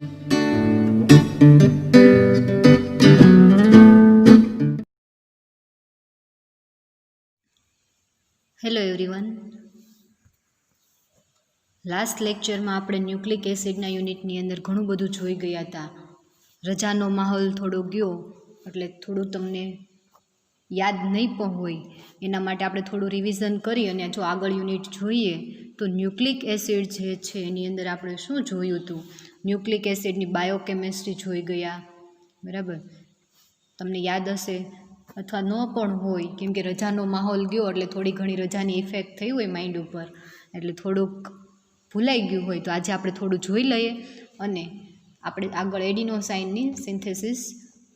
Hello everyone, last લેક્ચરમાં આપણે nucleic એસિડના યુનિટની અંદર ઘણું બધું જોઈ ગયા હતા. રજાનો માહોલ થોડો ગયો એટલે થોડું તમને યાદ નહીં પણ હોય એના માટે આપણે થોડું રિવિઝન કરી અને જો આગળ યુનિટ જોઈએ તો ન્યુક્લિક એસિડ જે છે એની અંદર આપણે શું જોયું હતું. ન્યુક્લિક એસિડની બાયોકેમિસ્ટ્રી જોઈ ગયા, બરાબર. તમને યાદ હશે અથવા ન પણ હોય, કેમ કે રજાનો માહોલ ગયો એટલે થોડી ઘણી રજાની ઇફેક્ટ થઈ હોય માઇન્ડ ઉપર, એટલે થોડુંક ભૂલાઈ ગયું હોય. તો આજે આપણે થોડું જોઈ લઈએ અને આપણે આગળ એડિનોસાઇનની સિન્થેસિસ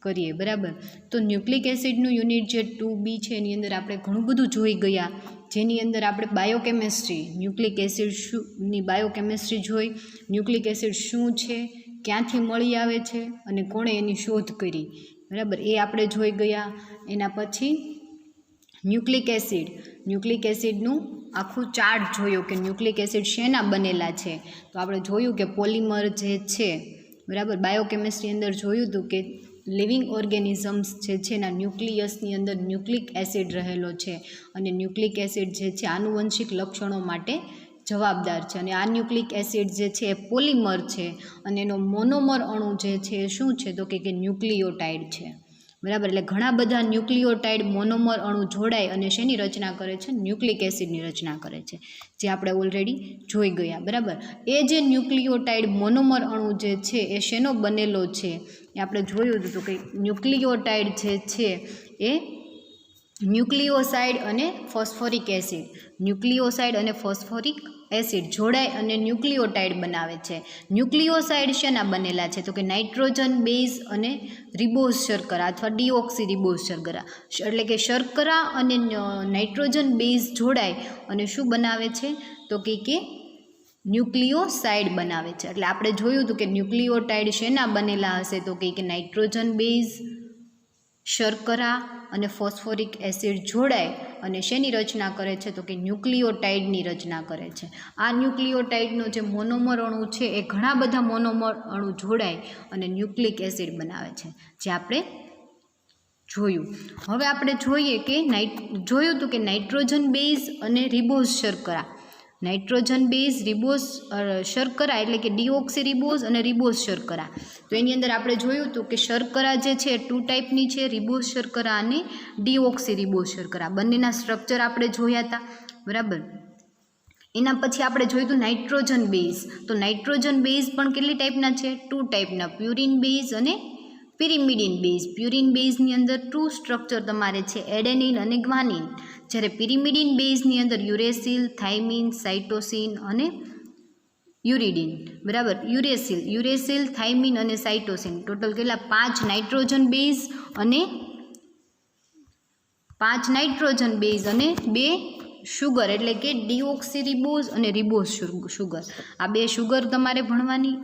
કરીએ, બરાબર. તો ન્યુક્લિક એસિડનું યુનિટ જે 2B છે એની અંદર આપણે ઘણું બધું જોઈ ગયા, જેની અંદર આપણે બાયોકેમિસ્ટ્રી, ન્યુક્લિક એસિડ શુંની બાયોકેમિસ્ટ્રી જોઈ, ન્યુક્લિક એસિડ શું છે, ક્યાંથી મળી આવે છે અને કોણે એની શોધ કરી, બરાબર, એ આપણે જોઈ ગયા. એના પછી ન્યુક્લિક એસિડનું આખું ચાર્ટ જોયો કે ન્યુક્લિક એસિડ શેના બનેલા છે. તો આપણે જોયું કે પોલિમર જે છે, બરાબર, બાયોકેમિસ્ટ્રી અંદર જોયું હતું કે લિવિંગ ઓર્ગેનિઝમ્સ જે છે એના ન્યુક્લિયસની અંદર ન્યુક્લિક એસિડ રહેલો છે અને ન્યુક્લિક એસિડ જે છે આનુવંશિક લક્ષણો માટે જવાબદાર છે. અને આ ન્યુક્લિક એસિડ જે છે એ પોલિમર છે અને એનો મોનોમર અણુ જે છે એ શું છે તો કે ન્યુક્લિયોટાઇડ છે, બરાબર. એટલે ઘણા બધા ન્યુક્લિયોટાઇડ મોનોમર અણુ જોડાય અને શેની રચના કરે છે? ન્યુક્લિક એસિડની રચના કરે છે, જે આપણે ઓલરેડી જોઈ ગયા, બરાબર. એ જે ન્યુક્લિયોટાઇડ મોનોમર અણુ જે છે એ શેનો બનેલો છે એ આપણે જોયું હતું કે ન્યુક્લિયોટાઇડ જે છે એ ન્યુક્લિયોસાઇડ અને ફોસ્ફોરિક એસિડ, ન્યુક્લિયોસાઇડ અને ફોસ્ફોરિક એસિડ જોડાય અને ન્યુક્લિયોટાઇડ બનાવે છે. ન્યુક્લિયોસાઇડ શેના બનેલા છે તો કે નાઇટ્રોજન બેઝ અને રિબોઝ શર્કરા અથવા ડીઓક્સી રિબોઝ શર્કરા, એટલે કે શર્કરા અને નાઇટ્રોજન બેઝ જોડાય અને શું બનાવે છે તો કે ન્યુક્લિયોસાઇડ બનાવે છે. એટલે આપણે જોયું હતું કે ન્યુક્લિયોટાઇડ શેના બનેલા હશે તો કે નાઇટ્રોજન બેઝ, શર્કરા અને ફોસ્ફોરિક એસિડ જોડાય અને શેની રચના કરે છે તો કે ન્યુક્લિયોટાઇડની રચના કરે છે. આ ન્યુક્લિયોટાઇડનો જે મોનોમર અણુ છે એ ઘણા બધા મોનોમર અણુ જોડાય અને ન્યુક્લિક એસિડ બનાવે છે, જે આપણે જોયું. હવે આપણે જોઈએ કે જોયું હતું કે નાઇટ્રોજન બેઝ અને રિબોઝ શર્કરા, નાઇટ્રોજન બેઝ રિબોઝ શર્કરા એટલે કે ડીઓક્સી રિબોઝ અને રિબોઝ શર્કરા. તો એની અંદર આપણે જોયું હતું કે શર્કરા જે છે 2 ટાઈપની છે, રિબોઝ શર્કરા અને ડીઓક્સી રિબોઝ શર્કરા. બંનેના સ્ટ્રક્ચર આપણે જોયા હતા, બરાબર. એના પછી આપણે જોયું હતું નાઇટ્રોજન બેઝ. તો નાઇટ્રોજન બેઝ પણ કેટલી ટાઈપના છે? 2 ટાઈપના, પ્યુરિન બેઝ અને પિરિમિડિન બેઝ. પ્યુરિન બેઝની અંદર 2 સ્ટ્રક્ચર તમારે છે, એડેનિન અને ગ્વાનિન. જ્યારે પિરિમિડિન બેઝની અંદર યુરેસિલ, થાઇમિન, સાઇટોસિન અને યુરિડિન, બરાબર. યુરેસિલ, થાઇમિન અને સાઇટોસિન, ટોટલ કેટલા? 5 નાઇટ્રોજન બેઝ અને 2 શુગર, એટલે કે ડીઓક્સી રિબોઝ અને રિબોઝ શુગર. આ 2 શુગર તમારે ભણવાની,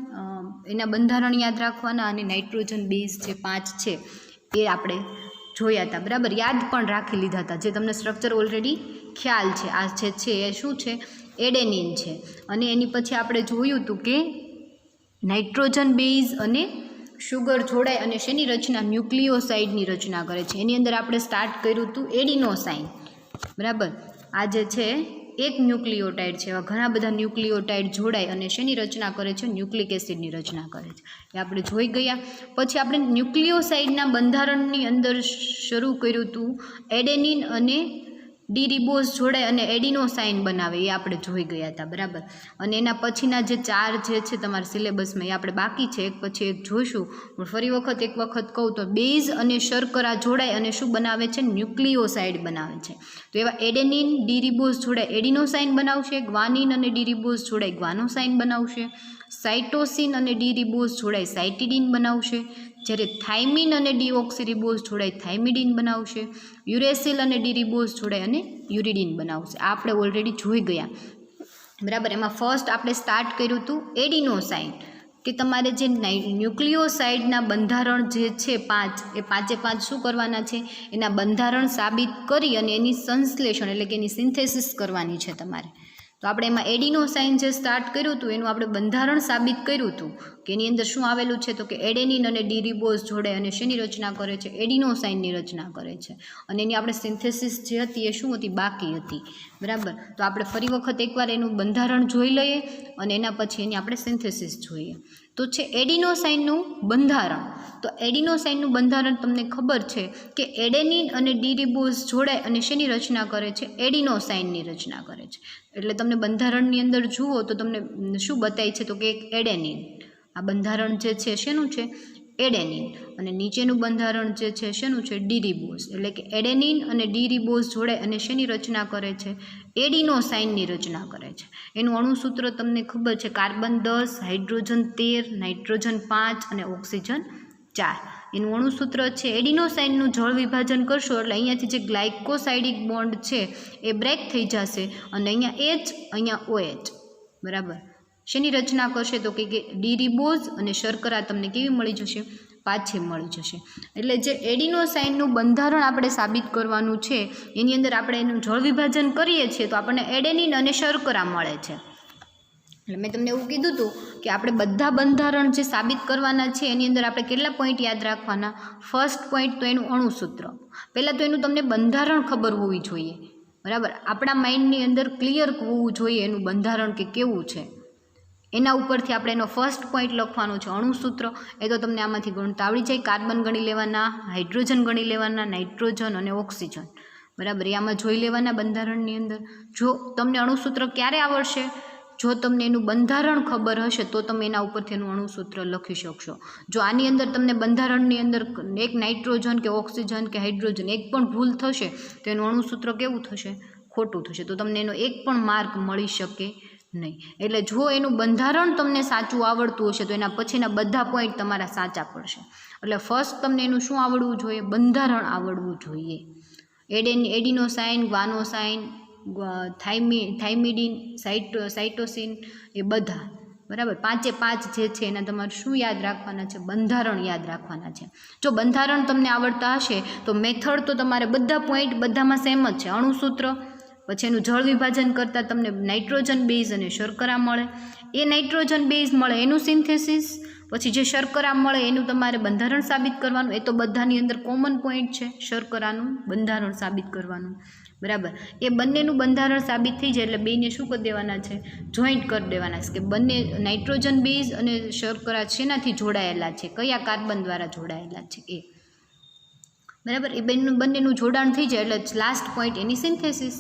એના બંધારણ યાદ રાખવાના અને નાઇટ્રોજન બેઝ જે 5 છે એ આપણે જોયા હતા, બરાબર. યાદ પણ રાખી લીધા હતા, જે તમને સ્ટ્રક્ચર ઓલરેડી ખ્યાલ છે. આ જે છે એ શું છે? એડેનિન છે. અને એની પછી આપણે જોયું હતું કે નાઇટ્રોજન બેઝ અને શુગર જોડાય અને શેની રચના? ન્યુક્લિયોસાઇડની રચના કરે છે. એની અંદર આપણે સ્ટાર્ટ કર્યું હતું એડિનોસાઇન, બરાબર. આ જે છે એક ન્યુક્લિયોટાઇડ છે, એવા ઘણા બધા ન્યુક્લિયોટાઇડ જોડાય અને શેની રચના કરે છે? ન્યુક્લિક એસિડની રચના કરે છે, એ આપણે જોઈ ગયા. પછી આપણે ન્યુક્લિયોસાઇડના બંધારણની અંદર શરૂ કર્યું હતું એડેનિન અને ડી રિબોઝ જોડાય અને એડિનોસાઇન બનાવે, એ આપણે જોઈ ગયા હતા, બરાબર. અને એના પછીના જે 4 જે છે તમારા સિલેબસમાં એ આપણે બાકી છે, એક પછી એક જોઈશું. પણ ફરી એક વખત કહું તો બેઝ અને શર્કરા જોડાય અને શું બનાવે છે? ન્યુક્લિયોસાઇડ બનાવે છે. તો એવા એડેનિન, ડી રિબોઝ જોડાય એડિનોસાઇન બનાવશે, ગ્વાનિન અને ડી રિબોઝ જોડાય ગ્વાનોસાઇન બનાવશે, સાઇટોસિન અને ડી રિબોઝ જોડાય સાઇટિડિન બનાવશે, જ્યારે થાઇમિન અને ડીઓક્સી રિબોઝ જોડાય થાઇમિડિન બનાવશે, યુરેસિલ અને ડી રિબોઝ જોડાય અને યુરિડિન બનાવશે. આ આપણે ઓલરેડી જોઈ ગયા, બરાબર. એમાં ફર્સ્ટ આપણે સ્ટાર્ટ કર્યું હતું એડિનોસાઇન, કે તમારે જે ન્યુક્લિયોસાઇડના બંધારણ જે છે 5, એ 5 શું કરવાના છે? એના બંધારણ સાબિત કરી અને એની સંશ્લેષણ એટલે કે એની સિન્થેસિસ કરવાની છે તમારે. તો આપણે એમાં એડિનોસાઇન જે સ્ટાર્ટ કર્યું હતું એનું આપણે બંધારણ સાબિત કર્યું હતું, કે એની અંદર શું આવેલું છે તો કે એડેનિન અને ડી રિબોઝ જોડે અને શેની રચના કરે છે, એડિનોસાઇનની રચના કરે છે. અને એની આપણે સિન્થેસિસ જે હતી એ શું હતી, બાકી હતી. બરાબર, તો આપણે ફરી વખત એકવાર એનું બંધારણ જોઈ લઈએ અને એના પછી એની આપણે સિન્થેસિસ જોઈએ. તો છે એડિનોસાઇનનું બંધારણ. તો એડિનોસાઇનનું બંધારણ તમને ખબર છે કે એડેનિન અને ડી રિબોઝ જોડે અને શેની રચના કરે છે, એડિનોસાઇનની રચના કરે છે. એટલે તમને બંધારણની અંદર જુઓ તો તમને શું બતાય છે તો કે એક એડેનિન, આ બંધારણ જે છે શેનું છે, એડેનિન. અને નીચેનું બંધારણ જે છે શેનું છે, ડી રિબોઝ. એટલે કે એડેનિન અને ડી રિબોઝ જોડે અને શેની રચના કરે છે, એડિનોસાઇનની રચના કરે છે. એનું અણુસૂત્ર તમને ખબર છે, કાર્બન 10, હાઇડ્રોજન 13, નાઇટ્રોજન 5 અને ઓક્સિજન 4. એનું અણુસૂત્ર છે. એડિનોસાઇનનું જળ વિભાજન કરશો એટલે અહીંયાથી જે ગ્લાયકોસાઇડિક બોન્ડ છે એ બ્રેક થઈ જશે અને અહીંયા H, અહીંયા OH. બરાબર, શેની રચના કરશે તો કે ડી રિબોઝ અને શર્કરા તમને કેવી મળી જશે, પાછી મળી જશે. એટલે જે એડિનોસાઇનનું બંધારણ આપણે સાબિત કરવાનું છે એની અંદર આપણે એનું જળ વિભાજન કરીએ છીએ તો આપણને એડેનિન અને શર્કરા મળે છે. એટલે મેં તમને એવું કીધું હતું કે આપણે બધા બંધારણ જે સાબિત કરવાના છે એની અંદર આપણે કેટલા પોઈન્ટ યાદ રાખવાના. ફર્સ્ટ પોઈન્ટ તો એનું અણુસૂત્ર. પહેલાં તો એનું તમને બંધારણ ખબર હોવી જોઈએ. બરાબર, આપણા માઇન્ડની અંદર ક્લિયર હોવું જોઈએ એનું બંધારણ કે કેવું છે. એના ઉપરથી આપણે એનો ફર્સ્ટ પોઈન્ટ લખવાનો છે અણુસૂત્ર. એ તો તમને આમાંથી ગણતા આવડી જાય. કાર્બન ગણી લેવાના, હાઇડ્રોજન ગણી લેવાના, નાઇટ્રોજન અને ઓક્સિજન. બરાબર, એ આમાં જોઈ લેવાના બંધારણની અંદર. જો તમને અણુસૂત્ર ક્યારે આવડશે, જો તમને એનું બંધારણ ખબર હશે તો તમે એના ઉપરથી એનું અણુસૂત્ર લખી શકશો. જો આની અંદર તમને બંધારણની અંદર એક નાઇટ્રોજન કે ઓક્સિજન કે હાઇડ્રોજન એક પણ ભૂલ થશે તો એનું અણુસૂત્ર કેવું થશે, ખોટું થશે. તો તમને એનો એક પણ માર્ક મળી શકે નહીં. એટલે જો એનું બંધારણ તમને સાચું આવડતું હશે તો એના પછીના બધા પોઈન્ટ તમારા સાચા પડશે. એટલે ફર્સ્ટ તમને એનું શું આવડવું જોઈએ, બંધારણ આવડવું જોઈએ. એડિનોસાઇન, ગ્વાનોસાઇન, થાઇમિડિન, સાઇટોસિન એ બધા. બરાબર, 5 જે છે એના તમારે શું યાદ રાખવાના છે, બંધારણ યાદ રાખવાના છે. જો બંધારણ તમને આવડતા હશે તો મેથડ તો તમારે બધા પોઈન્ટ બધામાં સેમ જ છે. અણુસૂત્ર, પછી એનું જળ વિભાજન કરતાં તમને નાઇટ્રોજન બેઝ અને શર્કરા મળે, એ નાઇટ્રોજન બેઝ મળે એનું સિન્થેસિસ, પછી જે શર્કરા મળે એનું તમારે બંધારણ સાબિત કરવાનું. એ તો બધાની અંદર કોમન પોઈન્ટ છે, શર્કરાનું બંધારણ સાબિત કરવાનું. બરાબર, એ બંનેનું બંધારણ સાબિત થઈ જાય એટલે બેને શું કરી દેવાના છે, જોઈન્ટ કરી દેવાના છે. કે બંને નાઇટ્રોજન બેઝ અને શર્કરા શેનાથી જોડાયેલા છે, કયા કાર્બન દ્વારા જોડાયેલા છે એ. બરાબર, એ બંનેનું જોડાણ થઈ જાય એટલે લાસ્ટ પોઈન્ટ એની સિન્થેસિસ.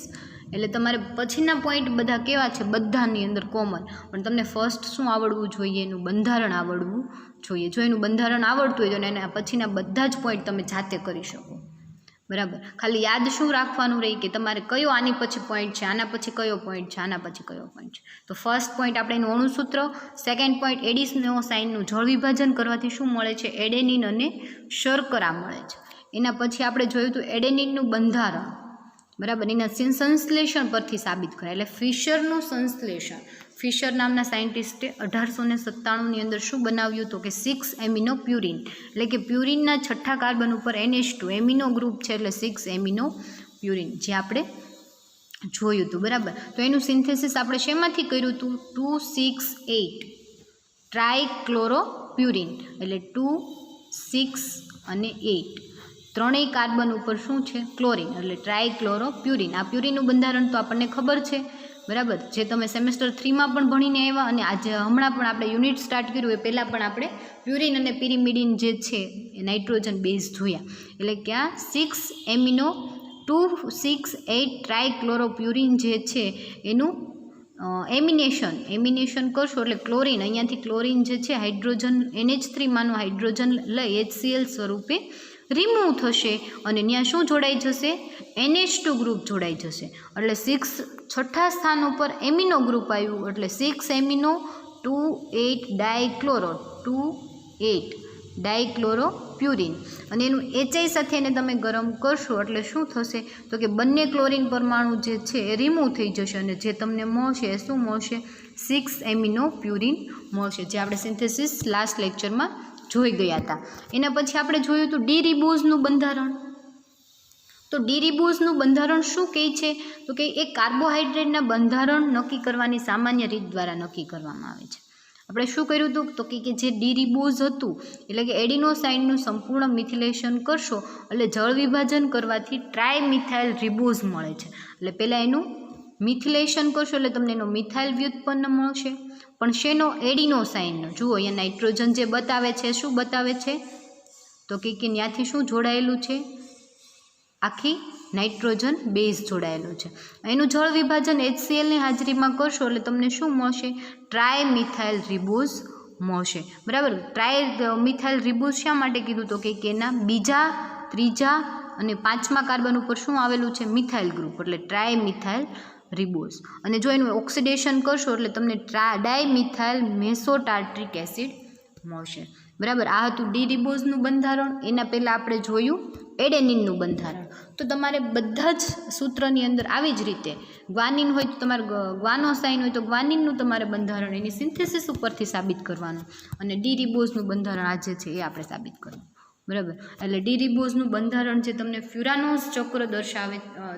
એટલે તમારે પછીના પોઈન્ટ બધા કેવા છે, બધાની અંદર કોમન. પણ તમને ફર્સ્ટ શું આવડવું જોઈએ, એનું બંધારણ આવડવું જોઈએ. જો એનું બંધારણ આવડતું હોય તો એના પછીના બધા જ પોઈન્ટ તમે જાતે કરી શકો. બરાબર, ખાલી યાદ શું રાખવાનું રહી કે તમારે કયો આની પછી પોઈન્ટ છે, આના પછી કયો પોઈન્ટ છે, આના પછી કયો પોઈન્ટ છે. તો ફર્સ્ટ પોઈન્ટ આપણે એનું અણુસૂત્ર, સેકન્ડ પોઈન્ટ એડિનોસાઇનનું જળ વિભાજન કરવાથી શું મળે છે, એડેનિન અને શર્કરા મળે છે. એના પછી આપણે જોયું હતું એડેનિનનું બંધારણ. બરાબર, એના સંશ્લેષણ પરથી સાબિત કરાય. એટલે ફિશરનું સંશ્લેષણ. ફિશર નામના સાયન્ટિસ્ટે 1897ની અંદર શું બનાવ્યું હતું કે 6 એમિનો પ્યુરિન. એટલે કે પ્યુરિનના 6થા કાર્બન ઉપર NH2 એમિનો ગ્રુપ છે એટલે 6 એમિનો પ્યુરિન જે આપણે જોયું હતું. બરાબર, તો એનું સિન્થેસિસ આપણે શેમાંથી કર્યું હતું, 2,6,8 ટ્રાયક્લોરોપ્યુરિન. એટલે 2, 6 અને 8 ત્રણેય કાર્બન ઉપર શું છે, ક્લોરિન, એટલે ટ્રાયક્લોરોપ્યુરિન. આ પ્યુરિનનું બંધારણ તો આપણને ખબર છે. બરાબર, જે તમે સેમેસ્ટર 3માં પણ ભણીને આવ્યા અને આજે હમણાં પણ આપણે યુનિટ સ્ટાર્ટ કર્યું એ પહેલાં પણ આપણે પ્યુરિન અને પિરિમિડિન જે છે એ નાઇટ્રોજન બેઝ જોયા. એટલે કે આ 6 એમિનો 2,6,8 ટ્રાયક્લોરોપ્યુરિન જે છે એનું એમિનેશન કરશો એટલે ક્લોરિન, અહીંયાથી ક્લોરિન જે છે હાઇડ્રોજન NH3 માનું હાઇડ્રોજન લઈ HCl સ્વરૂપે રિમૂવ થશે અને ત્યાં શું જોડાઈ જશે, NH2 ગ્રુપ જોડાઈ જશે. એટલે 6થા સ્થાન ઉપર એમિનો ગ્રુપ આવ્યું એટલે 6 એમિનો 2,8 ડાયક્લોરો 2,8 ડાયક્લોરોપ્યુરિન. અને એનું HI સાથે એને તમે ગરમ કરશો એટલે શું થશે તો કે બંને ક્લોરિન પરમાણુ જે છે એ રિમૂવ થઈ જશે અને જે તમને મળશે એ શું મળશે, 6 એમિનો પ્યુરિન મળશે, જે આપણે સિન્થેસિસ લાસ્ટ લેક્ચરમાં જોઈ ગયા હતા. એના પછી આપણે જોયું હતું ડી રિબોઝનું બંધારણ. તો ડી રિબોઝનું બંધારણ શું કહે છે તો કે એ કાર્બોહાઈડ્રેટના બંધારણ નક્કી કરવાની સામાન્ય રીત દ્વારા નક્કી કરવામાં આવે છે. આપણે શું કર્યું હતું તો કે જે ડી રિબોઝ હતું એટલે કે એડિનોસાઇનનું સંપૂર્ણ મિથિલેશન કરશો એટલે જળ વિભાજન કરવાથી ટ્રાયમિથાઇલ રિબોઝ મળે છે. એટલે પહેલાં એનું મિથિલેશન કરશો એટલે તમને એનો મિથાઇલ વ્યુત્પન્ન મળશે. પણ શેનો? એડિનોસાઇનનો. જુઓ અહીંયા નાઇટ્રોજન જે બતાવે છે શું બતાવે છે તો કે ત્યાંથી શું જોડાયેલું છે? આખી નાઇટ્રોજન બેઝ જોડાયેલું છે. એનું જળ વિભાજન HClની હાજરીમાં કરશો એટલે તમને શું મળશે? ટ્રાયમિથાઇલ રિબોઝ મળશે. બરાબર. ટ્રાયમિથાઇલ રિબોઝ શા માટે કીધું તો કે એના બીજા, ત્રીજા અને પાંચમા કાર્બન ઉપર શું આવેલું છે? મિથાઇલ ગ્રુપ, એટલે ટ્રાયમિથાઇલ રિબોઝ. અને જો એનું ઓક્સિડેશન કરશો એટલે તમને ડાયમિથાઇલ મેસોટાર્ટ્રિક એસિડ મળશે. બરાબર. આ હતું ડી રિબોઝનું બંધારણ. એના પહેલાં આપણે જોયું એડેનિનનું બંધારણ. તો તમારે બધા જ સૂત્રની અંદર આવી જ રીતે ગ્વાનિન હોય તો તમારે ગ્વાનોસાઇન હોય તો ગ્વાનિનનું તમારે બંધારણ એની સિન્થેસિસ ઉપરથી સાબિત કરવાનું, અને ડી રિબોઝનું બંધારણ આ જે છે એ આપણે સાબિત કરવું. બરાબર. એટલે ડી રિબોઝનું બંધારણ જે તમને ફ્યુરાનોઝ ચક્ર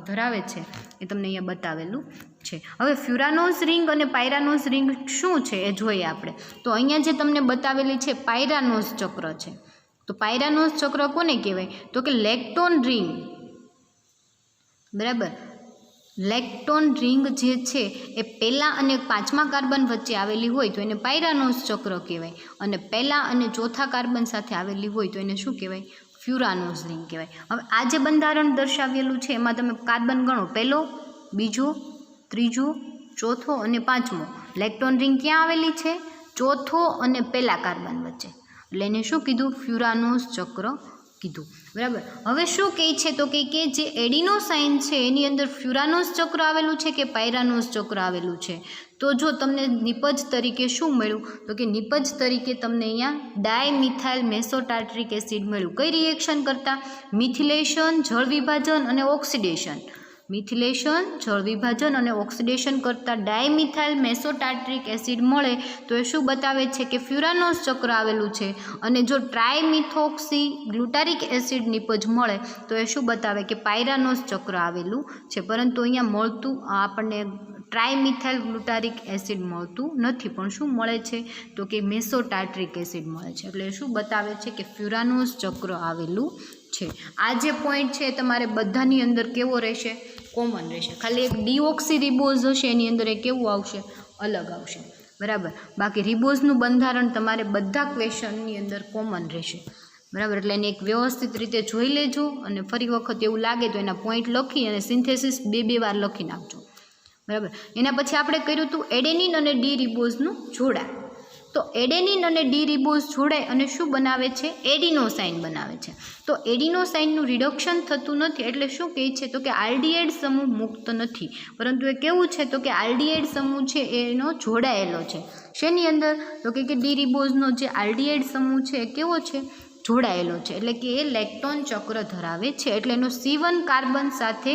ધરાવે છે એ તમને અહીંયા બતાવેલું છે. હવે ફ્યુરાનોઝ રિંગ અને પાયરાનોઝ રિંગ શું છે એ જોઈએ આપણે. તો અહીંયા જે તમને બતાવેલી છે પાયરાનોઝ ચક્ર છે. તો પાયરાનોઝ ચક્ર કોને કહેવાય તો કે લેક્ટોન રિંગ. બરાબર. લેક્ટોન રિંગ જે છે એ પહેલાં અને પાંચમા કાર્બન વચ્ચે આવેલી હોય તો એને પાયરાનોઝ ચક્ર કહેવાય, અને પહેલાં અને ચોથા કાર્બન સાથે આવેલી હોય તો એને શું કહેવાય? ફ્યુરાનોઝ રિંગ કહેવાય. હવે આ જે બંધારણ દર્શાવેલું છે એમાં તમે કાર્બન ગણો, પહેલો, બીજો, ત્રીજો, ચોથો અને પાંચમો. લેક્ટોન રિંગ ક્યાં આવેલી છે? ચોથો અને પહેલા કાર્બન વચ્ચે. એટલે એને શું કીધું? ફ્યુરાનોઝ ચક્ર કીધું. બરાબર. હવે શું કહે છે તો કે જે એડિનોસાઇન છે એની અંદર ફ્યુરાનોઝ ચક્ર આવેલું છે કે પાયરાનોઝ ચક્ર આવેલું છે? તો જો તમને નિપજ તરીકે શું મળ્યું તો કે નિપજ તરીકે તમને અહીંયા ડાયમિથાઇલ મેસોટાર્ટ્રિક એસિડ મળ્યું. કઈ રિએક્શન કરતાં? મિથિલેશન, જળ વિભાજન અને ઓક્સિડેશન. મિથિલેશન, જળ વિભાજન અને ઓક્સિડેશન કરતાં ડાયમિથાઇલ મેસોટાર્ટ્રિક એસિડ મળે તો એ શું બતાવે છે કે ફ્યુરાનોઝ ચક્ર આવેલું છે. અને જો ટ્રાયમિથોક્સી ગ્લુટારિક એસિડ નિપજ મળે તો એ શું બતાવે કે પાયરાનોઝ ચક્ર આવેલું છે. પરંતુ અહીંયા મળતું આપણને ટ્રાયમિથાઇલ ગ્લુટારિક એસિડ મળતું નથી, પણ શું મળે છે તો કે મેસોટાર્ટ્રિક એસિડ મળે છે. એટલે શું બતાવે છે કે ફ્યુરાનોઝ ચક્ર આવેલું છે. આ જે પોઈન્ટ છે તમારે બધાની અંદર કેવો રહેશે? કોમન રહેશે. ખાલી એક ડીઓક્સી રિબોઝ હશે એની અંદર એ કેવું આવશે? અલગ આવશે. બરાબર. બાકી રિબોઝનું બંધારણ તમારે બધા ક્વેશ્ચનની અંદર કોમન રહેશે. બરાબર. એટલે એને એક વ્યવસ્થિત રીતે જોઈ લેજો, અને ફરી વખત એવું લાગે તો એના પોઈન્ટ લખી અને સિન્થેસિસ બે વાર લખી નાખજો. બરાબર. એના પછી આપણે કર્યું હતું એડેનિન અને ડી રિબોઝનું જોડાણ. તો એડેનિન અને ડી રિબોઝ જોડાય અને શું બનાવે છે? એડિનોસાઇન બનાવે છે. તો એડિનોસાઇનનું રિડક્શન થતું નથી, એટલે શું કહે છે તો કે આલ્ડીહાઇડ સમૂહ મુક્ત નથી, પરંતુ એ કેવું છે તો કે આલ્ડીહાઇડ સમૂહ છે એનો જોડાયેલો છે. શેની અંદર તો કે ડી રિબોઝનો જે આલ્ડીહાઇડ સમૂહ છે એ કેવો છે? જોડાયેલો છે. એટલે કે એ લેક્ટોન ચક્ર ધરાવે છે, એટલે એનો C1 કાર્બન સાથે,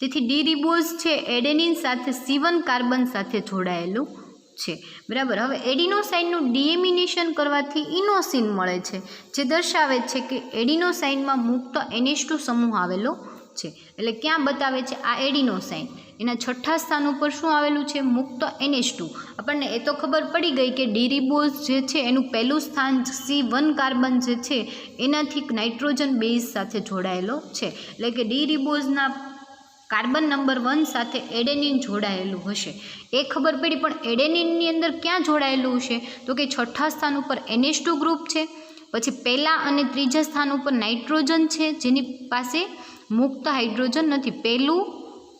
તેથી ડી રિબોઝ છે એડેનિન સાથે C1 કાર્બન સાથે જોડાયેલું છે. બરાબર. હવે એડિનોસાઇનનું ડીએમિનેશન કરવાથી ઇનોસિન મળે છે, જે દર્શાવે છે કે એડિનોસાઇનમાં મુક્ત NH2 સમૂહ આવેલો છે. એટલે ક્યાં બતાવે છે? આ એડિનોસાઇન એના છઠ્ઠા સ્થાન ઉપર શું આવેલું છે? મુક્ત NH2. આપણને એ તો ખબર પડી ગઈ કે ડી રિબોઝ જે છે એનું પહેલું સ્થાન C1 કાર્બન જે છે એનાથી નાઇટ્રોજન બેઝ સાથે જોડાયેલો છે. એટલે કે ડી રિબોઝના કાર્બન નંબર 1 સાથે એડેનિન જોડાયેલું હશે એ ખબર પડી, પણ એડેનિનની અંદર ક્યાં જોડાયેલું છે તો કે છઠ્ઠા સ્થાન ઉપર NH2 ગ્રુપ છે, પછી પહેલા અને ત્રીજા સ્થાન ઉપર નાઇટ્રોજન છે જેની પાસે મુક્ત હાઇડ્રોજન નથી. પહેલું,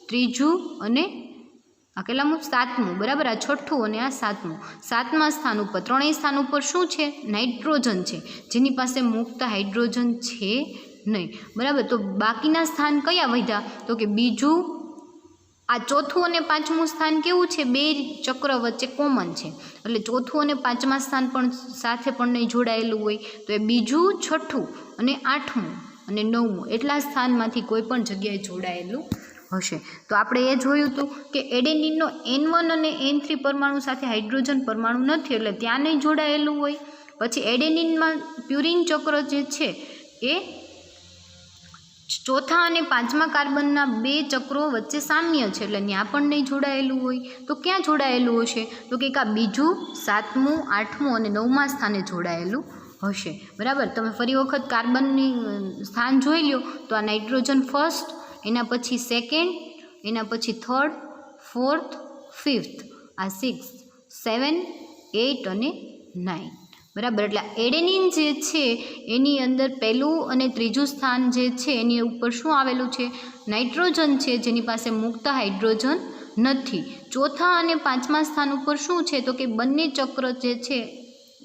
ત્રીજું અને આ કેટલામું? સાતમું. બરાબર. આ છઠ્ઠું અને આ સાતમું. સાતમા સ્થાન ઉપર, ત્રણેય સ્થાન ઉપર શું છે? નાઇટ્રોજન છે જેની પાસે મુક્ત હાઇડ્રોજન છે નહીં. બરાબર. તો બાકીના સ્થાન કયા વધ્યા તો કે બીજું, આ ચોથું અને પાંચમું સ્થાન કેવું છે? બે ચક્ર વચ્ચે કોમન છે, એટલે ચોથું અને પાંચમા સ્થાન પણ સાથે પણ નહીં જોડાયેલું હોય તો એ બીજું, છઠ્ઠું અને આઠમું અને નવમું એટલા સ્થાનમાંથી કોઈ પણ જગ્યાએ જોડાયેલું હશે. તો આપણે એ જોયું હતું કે એડેનિનનો N1 અને N3 પરમાણુ સાથે હાઇડ્રોજન પરમાણુ નથી, એટલે ત્યાં નહીં જોડાયેલું હોય. પછી એડેનિનમાં પ્યુરિન ચક્ર જે છે એ ચોથા અને પાંચમા કાર્બનના બે ચક્રો વચ્ચે સામ્ય છે એટલે ત્યાં પણ નહીં જોડાયેલું હોય. તો ક્યાં જોડાયેલું હશે? તો કે આ બીજું, સાતમું, આઠમું અને નવમા સ્થાને જોડાયેલું હશે. બરાબર. તમે ફરી વખત કાર્બનની સ્થાન જોઈ લો તો આ નાઇટ્રોજન ફર્સ્ટ, એના પછી સેકન્ડ, એના પછી થર્ડ, ફોર્થ, ફિફ્થ, આ 6, 7, 8 અને 9. બરાબર. એટલે એડેનિન જે છે એની અંદર પહેલું અને ત્રીજું સ્થાન જે છે એની ઉપર શું આવેલું છે? નાઇટ્રોજન છે, જેની પાસે મુક્ત હાઇડ્રોજન નથી. ચોથા અને પાંચમા સ્થાન ઉપર શું છે? તો કે બંને ચક્ર જે છે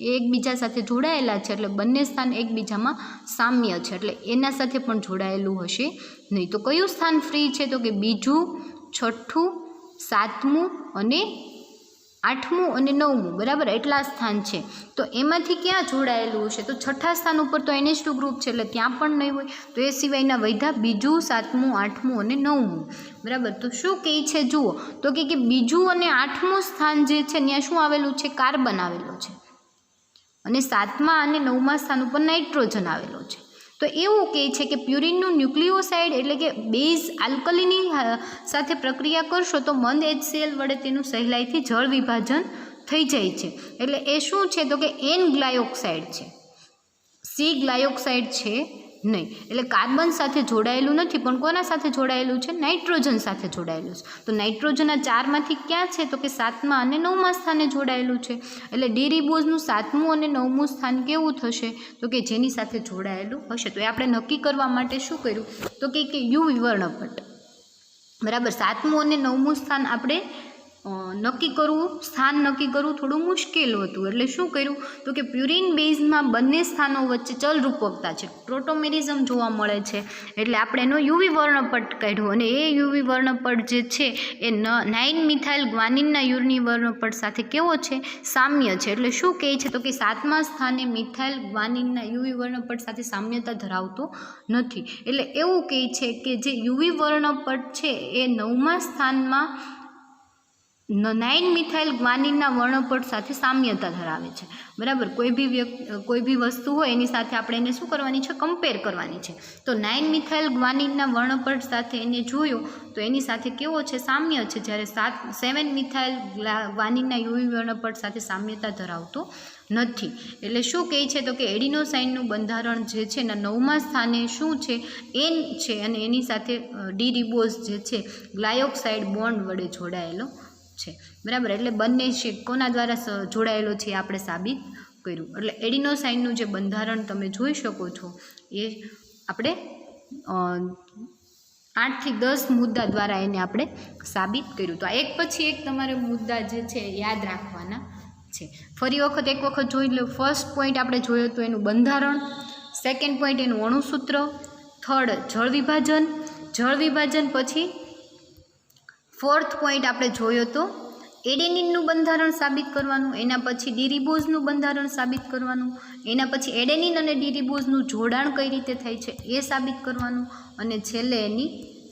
એ એકબીજા સાથે જોડાયેલા છે એટલે બંને સ્થાન એકબીજામાં સામ્ય છે એટલે એના સાથે પણ જોડાયેલું હશે નહીં. તો કયું સ્થાન ફ્રી છે? તો કે બીજું, છઠ્ઠું, સાતમું અને આઠમું અને નવમું. બરાબર. એટલા સ્થાન છે. તો એમાંથી ક્યાં જોડાયેલું હશે? તો છઠ્ઠા સ્થાન ઉપર તો NH2 ગ્રુપ છે એટલે ત્યાં પણ નહીં હોય. તો એ સિવાયના વૈધા બીજું, સાતમું, આઠમું અને નવમું. બરાબર. તો શું કહે છે જુઓ, તો કે બીજું અને આઠમું સ્થાન જે છે ત્યાં શું આવેલું છે? કાર્બન આવેલો છે અને સાતમા અને નવમા સ્થાન ઉપર નાઇટ્રોજન આવેલો છે. તો એવું કહે છે કે પ્યુરિનનું ન્યુક્લિયોસાઇડ એટલે કે બેઝ આલ્કલીની સાથે પ્રક્રિયા કરશો તો મંદ HCl વડે તેનું સહેલાઈથી જળ વિભાજન થઈ જાય છે. એટલે એ શું છે? તો કે N ગ્લાયોક્સાઇડ છે, C ગ્લાયોક્સાઇડ છે નહીં. એટલે કાર્બન સાથે જોડાયેલું નથી પણ કોના સાથે જોડાયેલું છે? નાઇટ્રોજન સાથે જોડાયેલું છે. તો નાઇટ્રોજન આ ચારમાંથી ક્યાં છે? તો કે સાતમા અને નવમા સ્થાને જોડાયેલું છે. એટલે ડી રિબોઝનું સાતમું અને નવમું સ્થાન કેવું થશે? તો કે જેની સાથે જોડાયેલું હશે. તો એ આપણે નક્કી કરવા માટે શું કર્યું? તો કે યુવી વર્ણપટ. બરાબર. સાતમું અને નવમું સ્થાન આપણે નક્કી કરવું, સ્થાન નક્કી કરવું થોડું મુશ્કેલ હતું. એટલે શું કર્યું? તો કે પ્યુરિન બેઝમાં બંને સ્થાનો વચ્ચે ચલ રૂપકતા છે, ટ્રોટોમેરિઝમ જોવા મળે છે. એટલે આપણે એનો યુવી વર્ણપટ કાઢ્યો અને એ યુવી વર્ણપટ જે છે એ 9 મિથાઇલ ગ્વાનિનના યુરની વર્ણપટ સાથે કેવો છે? સામ્ય છે. એટલે શું કહે છે? તો કે સાતમા સ્થાને મિથાઇલ ગ્વાનિનના યુવી વર્ણપટ સાથે સામ્યતા ધરાવતો નથી. એટલે એવું કહે છે કે જે યુવી વર્ણપટ છે એ નવમા સ્થાનમાં 9 મિથાઇલ ગ્વાનિનના વર્ણપટ સાથે સામ્યતા ધરાવે છે. બરાબર. કોઈ બી વસ્તુ હોય એની સાથે આપણે એને શું કરવાની છે? કમ્પેર કરવાની છે. તો 9 મિથાઇલ ગ્વાનિનના વર્ણપટ સાથે એને જોયો તો એની સાથે કેવો છે? સામ્ય છે. જ્યારે 7 મિથાઇલ ગ્વાનિનના યુવી વર્ણપટ સાથે સામ્યતા ધરાવતો નથી. એટલે શું કહે છે? તો કે એડિનોસાઇનનું બંધારણ જે છે એના નવમા સ્થાને શું છે? N છે અને એની સાથે ડી રિબોઝ જે છે ગ્લાયોક્સાઇડ બોન્ડ વડે જોડાયેલો છે. બરાબર. એટલે બંને છે કોના દ્વારા જોડાયેલો છે આપણે સાબિત કર્યું. એટલે એડિનોસાઇનનું જે બંધારણ તમે જોઈ શકો છો એ આપણે 8 થી 10 મુદ્દા દ્વારા એને આપણે સાબિત કર્યું. તો આ એક પછી એક તમારે મુદ્દા જે છે યાદ રાખવાના છે. ફરી વખત એક વખત જોઈ લો. ફર્સ્ટ પોઈન્ટ આપણે જોયો તો એનું બંધારણ, સેકન્ડ પોઈન્ટ એનું અણુસૂત્ર, થર્ડ જળ વિભાજન પછી ફોર્થ પોઈન્ટ આપણે જોયો તો એડેનિનનું બંધારણ સાબિત કરવાનું, એના પછી ડી રિબોઝનું બંધારણ સાબિત કરવાનું, એના પછી એડેનિન અને ડી રિબોઝનું જોડાણ કઈ રીતે થાય છે એ સાબિત કરવાનું અને છેલ્લે એની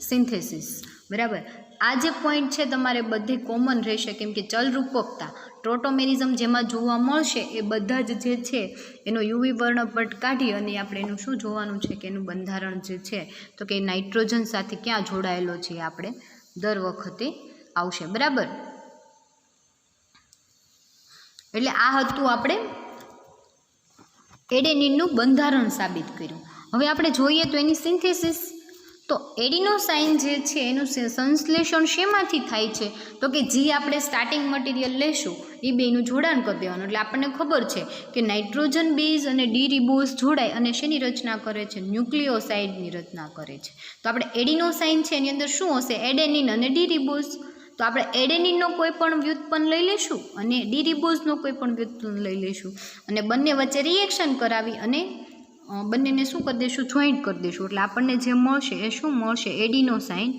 સિન્થેસિસ. બરાબર. આ જે પોઈન્ટ છે તમારે બધે કોમન રહેશે કેમ કે ચલરૂપકતા, ટ્રોટોમેરિઝમ જેમાં જોવા મળશે એ બધા જ જે છે એનો યુવી વર્ણપટ કાઢી અને આપણે એનું શું જોવાનું છે કે એનું બંધારણ જે છે તો કે નાઇટ્રોજન સાથે ક્યાં જોડાયેલો છે એ આપણે દર વખતે આવશે. બરાબર. એટલે આ હતું આપણે એડેનિનનું બંધારણ સાબિત કર્યું. હવે આપણે જોઈએ તો એની સિન્થેસિસ. તો એડિનોસાઇન જે છે એનું સંશ્લેષણ શેમાંથી થાય છે? તો કે જે આપણે સ્ટાર્ટિંગ મટીરિયલ લેશું એ બેનું જોડાણ કરી દેવાનું. એટલે આપણને ખબર છે કે નાઇટ્રોજન બેઝ અને ડી રિબોઝ જોડાય અને શેની રચના કરે છે? ન્યુક્લિયોસાઇડની રચના કરે છે. તો આપણે એડિનોસાઇન છે એની અંદર શું હશે? એડેનિન અને ડી રિબોઝ. તો આપણે એડેનિનનો કોઈ પણ વ્યુત્પન્ન લઈ લઈશું અને ડી રિબોઝનો કોઈ પણ વ્યુત્પન્ન લઈ લઈશું અને બંને વચ્ચે રિએક્શન કરાવી અને બંનેને શું કરી દઈશું? જોઈન્ટ કરી દઈશું. એટલે આપણને જે મળશે એ શું મળશે? એડિનોસાઇન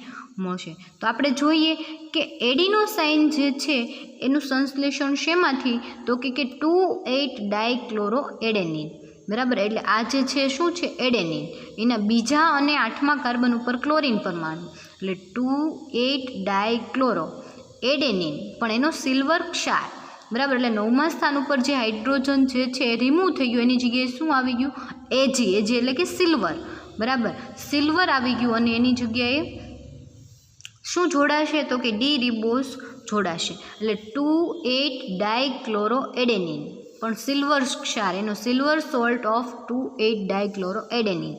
મળશે. તો આપણે જોઈએ કે એડિનોસાઇન જે છે એનું સંશ્લેષણ શેમાંથી? તો કે 2,8-ડાયક્લોરો એડેનિન. બરાબર. એટલે આ જે છે શું છે? એડેનિન. એના બીજા અને 8મા કાર્બન ઉપર ક્લોરિન પરમાણુ એટલે 2,8-ડાયક્લોરો એડેનિન પણ એનો સિલ્વર ક્ષાર. બરાબર. એટલે 9મા સ્થાન ઉપર જે હાઇડ્રોજન જે છે એ રિમૂવ થઈ ગયું એની જગ્યાએ શું આવી ગયું? એજી એટલે કે સિલ્વર. બરાબર, સિલ્વર આવી ગયું અને એની જગ્યાએ શું જોડાશે તો કે ડી રિબોઝ જોડાશે, એટલે 2,8 ડાયક્લોરોએડેનિન, પણ સિલ્વર ક્ષાર, એનો સિલ્વર સોલ્ટ ઓફ 2,8 ડાયક્લોરોએડેનિન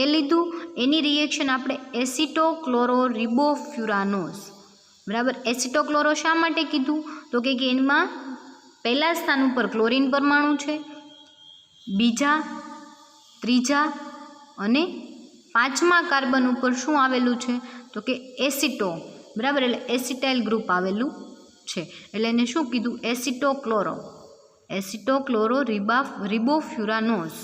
એ લીધું. એની રિએક્શન આપણે એસિટોક્લોરોરિબોફ્યુરાનોસ, બરાબર. એસિટોક્લોરો શા માટે કીધું તો કે એમાં પહેલા સ્થાન ઉપર ક્લોરીન પરમાણુ છે, બીજા, ત્રીજા અને પાંચમા કાર્બન ઉપર શું આવેલું છે તો કે એસિટો, બરાબર, એટલે એસિટાઇલ ગ્રુપ આવેલું છે, એટલે એને શું કીધું એસિટોક્લોરો રિબોફ્યુરાનોસ,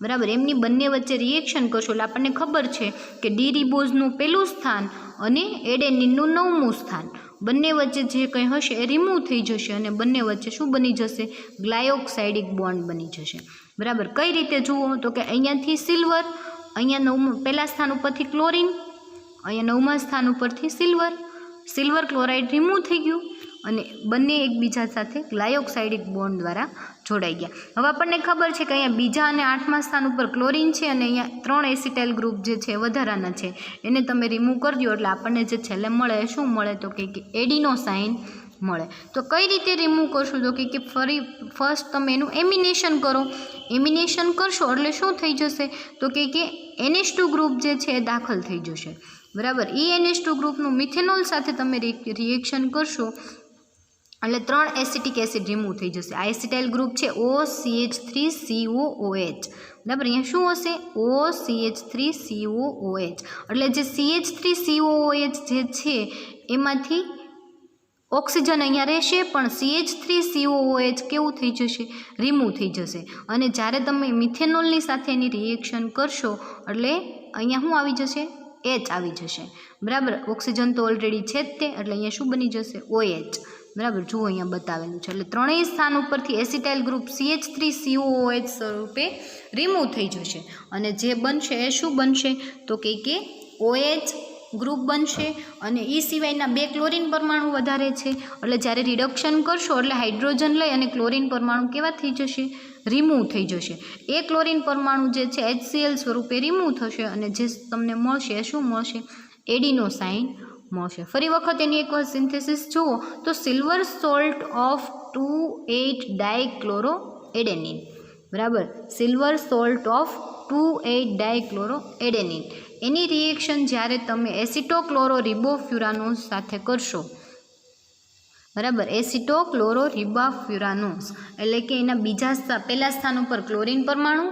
બરાબર. એમની બંને વચ્ચે રિએક્શન કરશો એટલે આપણને ખબર છે કે ડી રિબોઝનું પહેલું સ્થાન અને એડેનિનનું 9મું સ્થાન, બંને વચ્ચે જે કંઈ હશે એ રિમૂવ થઈ જશે અને બંને વચ્ચે શું બની જશે, ગ્લાયોક્સાઇડિક બોન્ડ બની જશે, બરાબર. કઈ રીતે જુઓ તો કે અહીંયાથી સિલ્વર, અહીંયા પહેલા સ્થાન ઉપરથી ક્લોરીન, અહીંયા 9મા સ્થાન ઉપરથી સિલ્વર ક્લોરાઇડ રિમૂવ થઈ ગયું અને બંને એકબીજા સાથે ગ્લાયોક્સાઇડિક બોન્ડ દ્વારા જોડાઈ ગયા. હવે આપણને ખબર છે કે અહીંયા બીજા અને 8મા સ્થાન ઉપર ક્લોરીન છે અને અહીંયા 3 એસિટાઇલ ગ્રુપ જે છે વધારાના છે એને તમે રિમૂવ કરી દો એટલે આપણને જે છેલ્લે મળે શું મળે તો કે એડિનોસાઇન મળે. તો કઈ રીતે રિમૂવ કરશું તો કે ફર્સ્ટ તમે એનું એમિનેશન કરો, એમિનેશન કરશો એટલે શું થઈ જશે તો કે NH2 ગ્રુપ જે છે એ દાખલ થઈ જશે, બરાબર. NH2 ગ્રુપનું મિથેનોલ સાથે તમે રિએક્શન કરશો એટલે 3 એસિટિક એસિડ રિમૂવ થઈ જશે. આ એસિટાઇલ ગ્રુપ છે OCH3COOH, બરાબર. અહીંયા શું હશે OCH3COOH, એટલે જે CH3COOH જે છે એમાંથી ઓક્સિજન અહીંયા રહેશે પણ CH3COOH કેવું થઈ જશે, રિમૂવ થઈ જશે. અને જ્યારે તમે મિથેનોલની સાથે એની રિએક્શન કરશો એટલે અહીંયા શું આવી જશે, H આવી જશે, બરાબર. ઓક્સિજન તો ઓલરેડી છે જ તે, એટલે અહીંયા શું બની જશે OH, બરાબર. જુઓ અહીંયા બતાવેલું છે, એટલે ત્રણેય સ્થાન ઉપરથી એસિટાઇલ ગ્રુપ CH3COOH સ્વરૂપે રિમૂવ થઈ જશે અને જે બનશે એ શું બનશે તો કે OH ગ્રુપ બનશે અને એ સિવાયના 2 ક્લોરીન પરમાણુ વધારે છે, એટલે જ્યારે રિડક્શન કરશો એટલે હાઇડ્રોજન લઈ અને ક્લોરીન પરમાણુ કેવા થઈ જશે, રિમૂવ થઈ જશે. એ ક્લોરીન પરમાણુ જે છે HCl સ્વરૂપે રિમૂવ થશે અને જે તમને મળશે એ શું મળશે, એડિનોસાઇન મળશે. ફરી વખત એની એક વખત સિન્થેસિસ જુઓ તો સિલ્વર સોલ્ટ ઓફ 2,8 ડાયક્લોરોએડેનિન, બરાબર. સિલ્વર સોલ્ટ ઓફ 2,8 ડાયક્લોરોએડેનિન એની રિએક્શન જ્યારે તમે એસિટોક્લોરોરિબોફ્યુરાનોસ સાથે કરશો, બરાબર. એસિટોક્લોરોરિબોફ્યુરાનોસ એટલે કે એના પહેલા સ્થાન ઉપર ક્લોરીન પરમાણુ,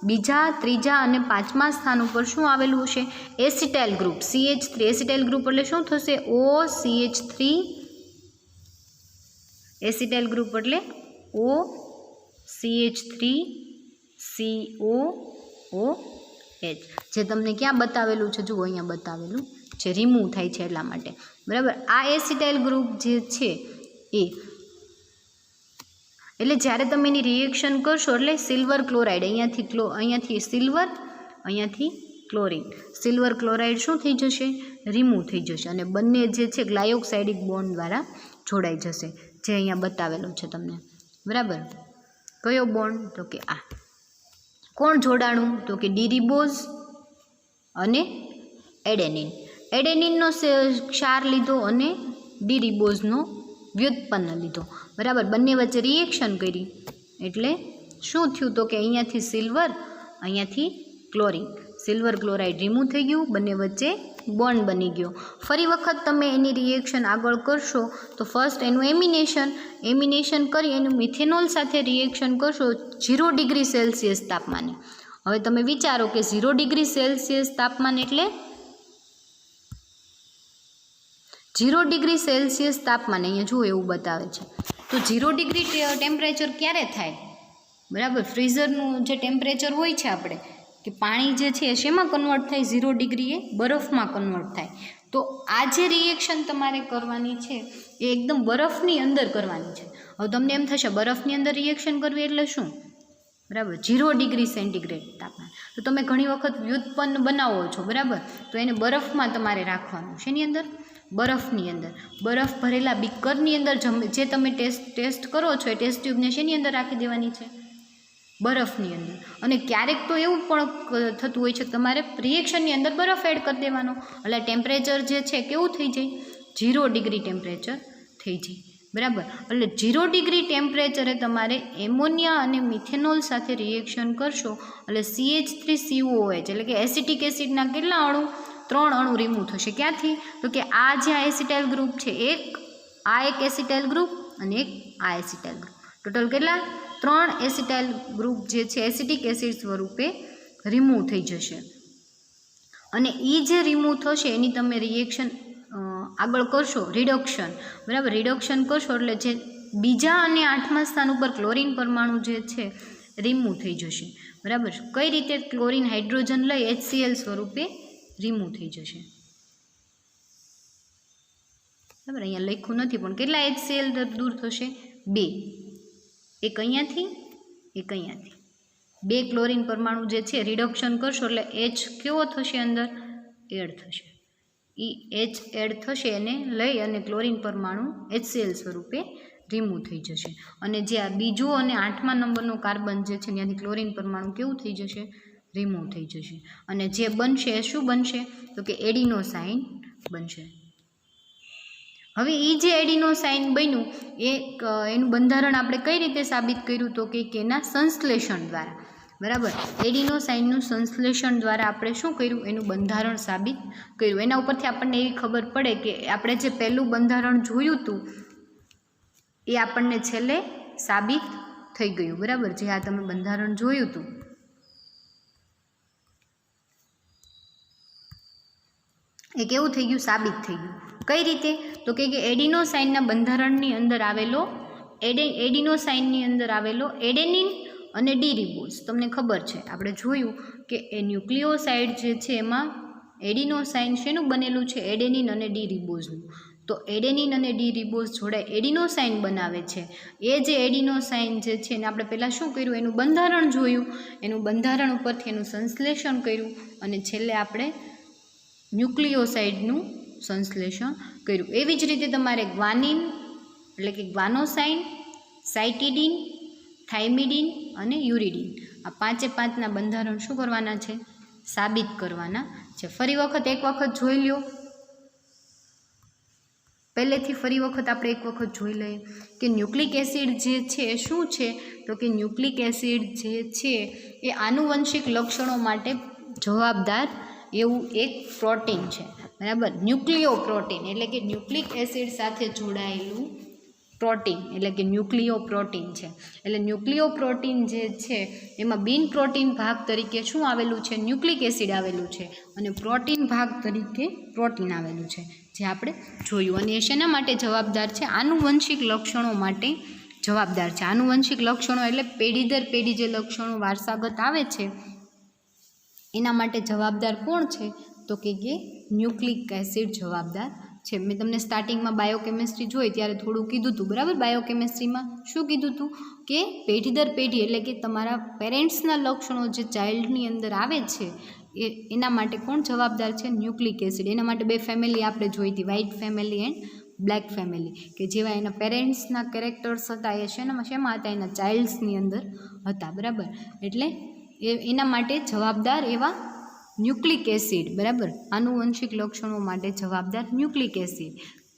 બીજા, ત્રીજા અને પાંચમા સ્થાન ઉપર શું આવેલું છે, acetyl group CH3. Acetyl group એટલે શું થશે OCH3, એસિટાઇલ ગ્રુપ એટલે OCH3COOH, જે તમને ક્યાં બતાવેલું છે, જુઓ અહીંયા બતાવેલું છે, રિમૂવ થાય છે એટલા માટે, બરાબર. આ એસિટાઇલ ગ્રુપ જે છે એ એટલે જ્યારે તમે એની રિએક્શન કરશો એટલે સિલ્વર ક્લોરાઇડ અહીંયાથી સિલ્વર, અહીંયાથી ક્લોરીન, સિલ્વર ક્લોરાઇડ શું થઈ જશે, રિમૂવ થઈ જશે અને બંને જે છે ગ્લાયોક્સાઇડિક બોન્ડ દ્વારા જોડાઈ જશે, જે અહીંયા બતાવેલો છે તમને, બરાબર. કયો બોન્ડ તો કે આ. કોણ જોડાણું તો કે ડી રિબોઝ અને એડેનિન. એડેનિનનો ક્ષાર લીધો અને ડી રિબોઝનો વ્યુત્પન્ન લીધો, બરાબર. બંને વચ્ચે રિએક્શન કરી એટલે શું થયું તો કે અહીંયાથી સિલ્વર, અહીંયાથી ક્લોરીન, સિલ્વર ક્લોરાઇડ રિમૂવ થઈ ગયું, બંને વચ્ચે બોન્ડ બની ગયો. ફરી વખત તમે એની રિએક્શન આગળ કરશો તો ફર્સ્ટ એનું એમિનેશન કરી એનું મિથેનોલ સાથે રિએક્શન કરશો 0 ડિગ્રી સેલ્સિયસ તાપમાને. હવે તમે વિચારો કે 0 ડિગ્રી સેલ્સિયસ તાપમાન એટલે 0 ડિગ્રી સેલ્સિયસ તાપમાન અહીંયા જુઓ એવું બતાવે છે. તો 0 ડિગ્રી ટેમ્પરેચર ક્યારે થાય, બરાબર. ફ્રીઝરનું જે ટેમ્પરેચર હોય છે આપણે કે પાણી જે છે એ શેમાં કન્વર્ટ થાય, 0 ડિગ્રીએ બરફમાં કન્વર્ટ થાય. તો આ જે રિએક્શન તમારે કરવાની છે એ એકદમ બરફની અંદર કરવાની છે. હવે તમને એમ થશે બરફની અંદર રિએક્શન કરવી એટલે શું, બરાબર, 0 ડિગ્રી સેન્ટીગ્રેડ તાપમાન. તો તમે ઘણી વખત વ્યુત્પન્ન બનાવો છો, બરાબર, તો એને બરફમાં તમારે રાખવાનું. શેની અંદર, બરફની અંદર, બરફ ભરેલા બીકરની અંદર જે તમે ટેસ્ટ કરો છો એ ટેસ્ટ ટ્યુબને શેની અંદર રાખી દેવાની છે, બરફની અંદર. અને ક્યારેક તો એવું પણ થતું હોય છે કે તમારે રિએક્શનની અંદર બરફ એડ કરી દેવાનો, એટલે ટેમ્પરેચર જે છે કેવું થઈ જાય, 0 ડિગ્રી ટેમ્પરેચર થઈ જાય. બરાબર. એટલે 0 ડિગ્રી ટેમ્પરેચરે તમારે એમોનિયા અને મિથેનોલ સાથે રિએક્શન કરશો એટલે CH3COOH એટલે કે એસિટિક એસિડના કેટલા અણુ, 3 અણુ રિમૂવ થશે. ક્યાંથી? તો કે આ જે એસિટાઇલ ગ્રુપ છે, એક એસિટાઇલ ગ્રુપ અને એક આ એસિટાઇલ ગ્રુપ, ટોટલ કેટલા, 3 એસિટાઇલ ગ્રુપ જે છે એસિટિક એસિડ સ્વરૂપે રિમૂવ થઈ જશે. અને એ જે રિમૂવ થશે એની તમે રિએક્શન આગળ કરશો, રિડક્શન. બરાબર. રિડક્શન કરશો એટલે જે બીજા અને 8મા સ્થાન ઉપર ક્લોરીન પરમાણુ જે છે રિમૂવ થઈ જશે. બરાબર. કઈ રીતે? ક્લોરીન હાઇડ્રોજન લઈ HCl સ્વરૂપે રિમૂવ થઈ જશે. બરાબર. અહીંયા લખ્યું નથી પણ કેટલા HCl દૂર થશે, 2. એક અહીંયાથી, એક અહીંયાથી. 2 ક્લોરીન પરમાણુ જે છે રિડક્શન કરશો એટલે H કેવો થશે, અંદર એડ થશે. H એડ થશે એને લઈ અને ક્લોરીન પરમાણુ HCl સ્વરૂપે રિમૂવ થઈ જશે. અને જે આ બીજો અને 8મા નંબરનો કાર્બન જે છે ત્યાંથી ક્લોરીન પરમાણુ કેવું થઈ જશે, રિમૂવ થઈ જશે. અને જે બનશે એ શું બનશે, તો કે એડિનોસાઇન બનશે. હવે એ જે એડિનોસાઇન બન્યું એનું બંધારણ આપણે કઈ રીતે સાબિત કર્યું, તો કે એના સંશ્લેષણ દ્વારા. બરાબર. એડિનોસાઇનનું સંશ્લેષણ દ્વારા આપણે શું કર્યું, એનું બંધારણ સાબિત કર્યું. એના ઉપરથી આપણને એવી ખબર પડે કે આપણે જે પહેલું બંધારણ જોયું હતું એ આપણને છેલ્લે સાબિત થઈ ગયું. બરાબર. જે આ તમે બંધારણ જોયું હતું એ કેવું થઈ ગયું, સાબિત થઈ ગયું. કઈ રીતે? તો કે એડિનોસાઇનના બંધારણની અંદર આવેલો એડિનોસાઇનની અંદર આવેલો એડેનિન અને ડી રિબોઝ, તમને ખબર છે આપણે જોયું કે એ ન્યુક્લિયોસાઇડ જે છે એમાં એડિનોસાઇન શેનું બનેલું છે, એડેનિન અને ડી રિબોઝનું. તો એડેનિન અને ડી રિબોઝ જોડે એડિનોસાઇન બનાવે છે. એ જે એડિનોસાઇન જે છે એને આપણે પહેલાં શું કર્યું, એનું બંધારણ જોયું, એનું બંધારણ ઉપરથી એનું સંશ્લેષણ કર્યું અને છેલ્લે આપણે ન્યુક્લિયોસાઇડનું સંશ્લેષણ કર્યું. એવી જ રીતે તમારે ગ્વાનિન એટલે કે ગ્વાનોસાઇન, સાઇટિડિન, થાઇમિડિન અને યુરિડિન આ 5 બંધારણ શું કરવાના છે, સાબિત કરવાના છે. ફરી વખત એક વખત જોઈ લ્યો, પહેલેથી ફરી વખત આપણે એક વખત જોઈ લઈએ કે ન્યુક્લિક એસિડ જે છે એ શું છે, તો કે ન્યુક્લિક એસિડ જે છે એ આનુવંશિક લક્ષણો માટે જવાબદાર એવું એક પ્રોટીન છે. બરાબર. ન્યુક્લિયો પ્રોટીન એટલે કે ન્યુક્લિક એસિડ સાથે જોડાયેલું પ્રોટીન એટલે કે ન્યુક્લિયો પ્રોટીન છે. એટલે ન્યુક્લિયો પ્રોટીન જે છે એમાં બિન પ્રોટીન ભાગ તરીકે શું આવેલું છે, ન્યુક્લિક એસિડ આવેલું છે અને પ્રોટીન ભાગ તરીકે પ્રોટીન આવેલું છે, જે આપણે જોયું. અને એ શેના માટે જવાબદાર છે, આનુવંશિક લક્ષણો માટે જવાબદાર છે. આનુવંશિક લક્ષણો એટલે પેઢી દર પેઢી જે લક્ષણો વારસાગત આવે છે એના માટે જવાબદાર કોણ છે, તો કે ન્યુક્લિક એસિડ જવાબદાર છે. મેં તમને સ્ટાર્ટિંગમાં બાયોકેમિસ્ટ્રી જોઈ ત્યારે થોડું કીધું હતું. બરાબર. બાયોકેમિસ્ટ્રીમાં શું કીધું હતું કે પેઢી દર પેઢી એટલે કે તમારા પેરેન્ટ્સના લક્ષણો જે ચાઇલ્ડની અંદર આવે છે એના માટે કોણ જવાબદાર છે, ન્યુક્લિક એસિડ. એના માટે 2 ફેમિલી આપણે જોઈ હતી, white family and black family, કે જેવા એના પેરેન્ટ્સના કેરેક્ટર્સ હતા એ શેમાં હતા, એના ચાઇલ્ડ્સની અંદર હતા. બરાબર. એટલે એના માટે જવાબદાર એવા ન્યુક્લિક એસિડ. બરાબર. આનુવંશિક લક્ષણો માટે જવાબદાર ન્યુક્લિક એસિડ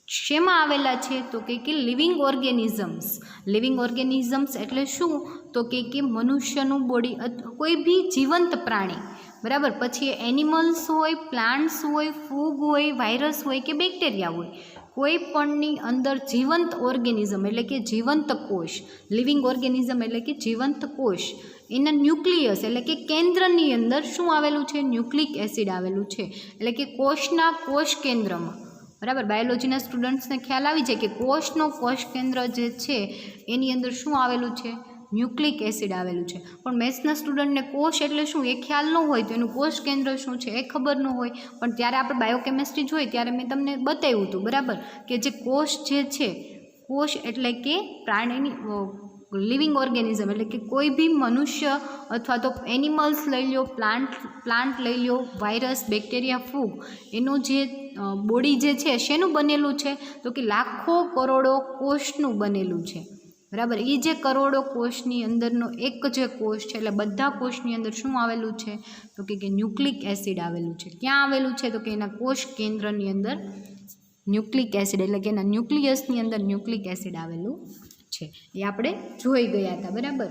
શેમાં આવેલા છે, તો કે લિવિંગ ઓર્ગેનિઝમ્સ. લિવિંગ ઓર્ગેનિઝમ્સ એટલે શું, તો કે મનુષ્યનું બોડી, કોઈ બી જીવંત પ્રાણી. બરાબર. પછી એનિમલ્સ હોય, પ્લાન્ટ્સ હોય, ફૂગ હોય, વાયરસ હોય કે બેક્ટેરિયા હોય, કોઈ પણની અંદર જીવંત ઓર્ગેનિઝમ એટલે કે જીવંત કોષ, લિવિંગ ઓર્ગેનિઝમ એટલે કે જીવંત કોષ, એના ન્યુક્લિયસ એટલે કે કેન્દ્રની અંદર શું આવેલું છે, ન્યુક્લિક એસિડ આવેલું છે. એટલે કે કોષના કોષ કેન્દ્રમાં. બરાબર. બાયોલોજીના સ્ટુડન્ટ્સને ખ્યાલ આવી જાય કે કોષનો કોષ કેન્દ્ર જે છે એની અંદર શું આવેલું છે, ન્યુક્લિક એસિડ આવેલું છે. પણ મેથ્સના સ્ટુડન્ટને કોષ એટલે શું એ ખ્યાલ ન હોય તો એનું કોષ કેન્દ્ર શું છે એ ખબર ન હોય. પણ ત્યારે આપણે બાયોકેમિસ્ટ્રી જોઈ ત્યારે મેં તમને બતાવ્યું હતું. બરાબર. કે જે કોષ જે છે, કોષ એટલે કે પ્રાણીની લિવિંગ ઓર્ગેનિઝમ એટલે કે કોઈ બી મનુષ્ય અથવા તો એનિમલ્સ લઈ લો, પ્લાન્ટ લઈ લો, વાયરસ, બેક્ટેરિયા, ફૂગ, એનું જે બોડી જે છે શેનું બનેલું છે, તો કે લાખો કરોડો કોષનું બનેલું છે. બરાબર. એ જે કરોડો કોષની અંદરનો એક જે કોષ છે, એટલે બધા કોષની અંદર શું આવેલું છે તો કે ન્યુક્લિક એસિડ આવેલું છે. ક્યાં આવેલું છે તો કે એના કોષ કેન્દ્રની અંદર ન્યુક્લિક એસિડ, એટલે કે એના ન્યુક્લિયસની અંદર ન્યુક્લિક એસિડ આવેલું છે. એ આપણે જોઈ ગયા હતા. બરાબર.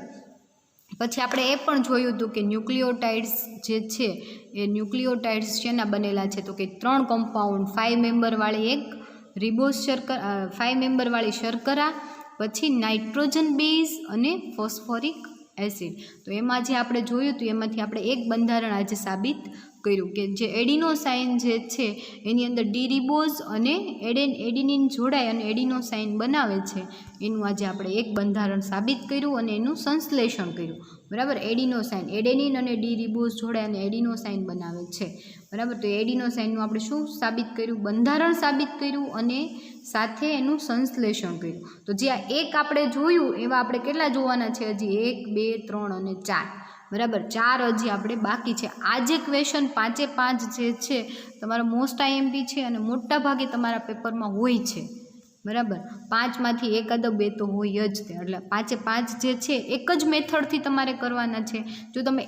પછી આપણે એ પણ જોયું હતું કે ન્યુક્લિયોટાઇડ્સ જે છે એ ન્યુક્લિયોટાઇડ્સ શેના બનેલા છે તો કે 3 કમ્પાઉન્ડ, 5 મેમ્બરવાળી એક રિબોઝ શર્કરા, 5 મેમ્બરવાળી શર્કરા, પછી નાઇટ્રોજન બેઝ અને ફોસ્ફોરિક એસિડ. તો એમાં જે આપણે જોયું હતું એમાંથી આપણે એક બંધારણ આજે સાબિત કર્યું કે જે એડિનોસાઇન જે છે એની અંદર ડી રિબોઝ અને એડિનિન જોડાય અને એડિનોસાઇન બનાવે છે. એનું આજે આપણે એક બંધારણ સાબિત કર્યું અને એનું સંશ્લેષણ કર્યું. બરાબર. એડિનોસાઇન, એડેનિન અને ડી રિબોઝ જોડાય અને એડિનોસાઇન બનાવે છે. બરાબર. તો એડિનોસાઇનનું આપણે શું સાબિત કર્યું? બંધારણ સાબિત કર્યું અને સાથે એનું સંશ્લેષણ કર્યું. તો જે આ એક આપણે જોયું એવા આપણે કેટલા જોવાના છે? હજી 1, 2, 3 અને 4. બરાબર. 4 હજી આપણે બાકી છે. આ જે ક્વેશ્ચન 5 જે છે તમારા મોસ્ટ આઈએમપી છે અને મોટા ભાગે તમારા પેપરમાં હોય છે. બરાબર. 5માંથી એકાદ 2 તો હોય જ તે. એટલે 5 જે છે એક જ મેથડથી તમારે કરવાના છે. જો તમે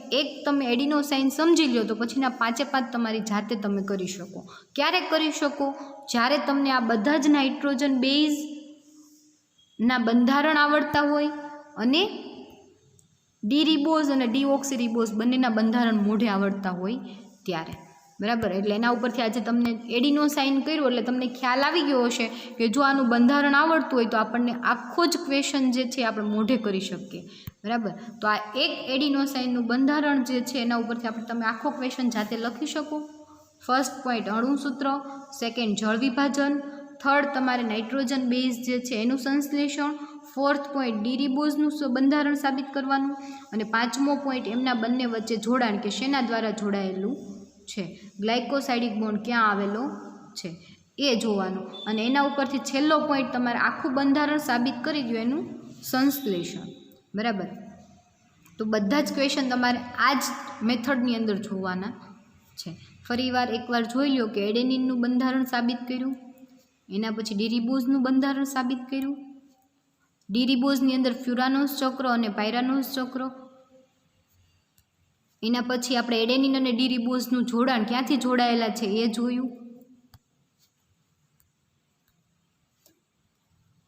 એડિનોસાઇન સમજી લો તો પછીના 5 તમારી જાતે તમે કરી શકો. ક્યારે કરી શકો? જ્યારે તમને આ બધા જ નાઇટ્રોજન બેઝના બંધારણ આવડતા હોય અને ડી રિબોઝ અને ડીઓક્સી રિબોઝ બંનેના બંધારણ મોઢે આવડતા હોય ત્યારે. બરાબર. એટલે એના ઉપરથી આજે તમને એડિનોસાઇન કર્યું એટલે તમને ખ્યાલ આવી ગયો હશે કે જો આનું બંધારણ આવડતું હોય તો આપણને આખો જ ક્વેશ્ચન જે છે આપણે મોઢે કરી શકીએ. બરાબર. તો આ એક એડિનોસાઇનનું બંધારણ જે છે એના ઉપરથી તમે આખો ક્વેશ્ચન જાતે લખી શકો. ફર્સ્ટ પોઈન્ટ અણુસૂત્ર, સેકન્ડ જળ વિભાજન, થર્ડ તમારે નાઇટ્રોજન બેઝ જે છે એનું સંશ્લેષણ, ફોર્થ પોઈન્ટ ડી રિબોઝનું બંધારણ સાબિત કરવાનું અને 5મો પોઈન્ટ એમના બંને વચ્ચે જોડાણ કે શેના દ્વારા જોડાયેલું છે, ગ્લાયકોસાઇડિક બોન્ડ ક્યાં આવેલો છે એ જોવાનું. અને એના ઉપરથી છેલ્લો પોઈન્ટ તમારે આખું બંધારણ સાબિત કરી દો એનું સંશ્લેષણ. બરાબર. તો બધા જ ક્વેશ્ચન તમારે આ જ મેથડની અંદર જોવાના છે. ફરીવાર એકવાર જોઈ લો કે એડેનિનનું બંધારણ સાબિત કર્યું, એના પછી ડી રિબોઝનું બંધારણ સાબિત કર્યું, ડી રિબોઝની અંદર ફ્યુરાનોસ ચક્ર અને પાયરાનોસ ચક્ર, એના પછી આપણે એડેનિન અને ડી રિબોઝનું જોડાણ ક્યાંથી જોડાયેલા છે એ જોયું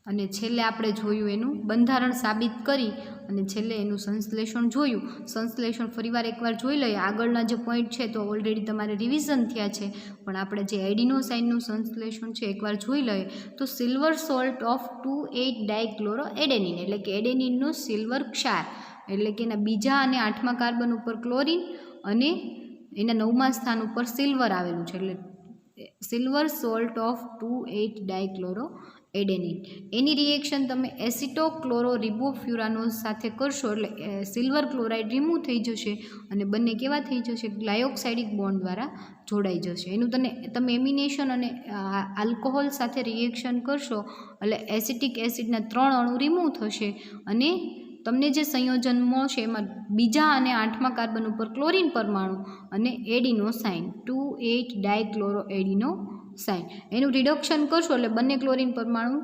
અને છેલ્લે આપણે જોયું એનું બંધારણ સાબિત કરી અને છેલ્લે એનું સંશ્લેષણ જોયું. સંશ્લેષણ ફરીવાર એકવાર જોઈ લઈએ. આગળના જે પોઈન્ટ છે તો ઓલરેડી તમારે રિવિઝન થયા છે, પણ આપણે જે એડિનોસાઇનનું સંશ્લેષણ છે એકવાર જોઈ લઈએ. તો silver salt of 2,8 dichloro adenine, એટલે કે એડેનિનનો સિલ્વર ક્ષાર, એટલે કે એના બીજા અને 8મા કાર્બન ઉપર ક્લોરિન અને એના 9મા સ્થાન ઉપર સિલ્વર આવેલું છે. એટલે silver salt of 2,8 dichloro adenine. Any reaction તમે એસિટોક્લોરો રિબોફ્યુરાનોઝ સાથે કરશો એટલે સિલ્વર ક્લોરાઇડ રિમૂવ થઈ જશે અને બંને કેવા થઈ જશે? ગ્લાયોક્સાઇડિક બોન્ડ દ્વારા જોડાઈ જશે. એનું તમે એમિનેશન અને આલ્કોહોલ સાથે રિએક્શન કરશો એટલે એસિટિક એસિડના 3 અણુ રિમૂવ થશે અને તમને જે સંયોજન મળશે એમાં બીજા અને 8મા કાર્બન ઉપર ક્લોરિન પરમાણુ અને એડિનોસાઇન 2,8 ડાયક્લોરો એડિનોસાઇન એનું રિડક્શન કરશો એટલે બંને ક્લોરિન પરમાણુ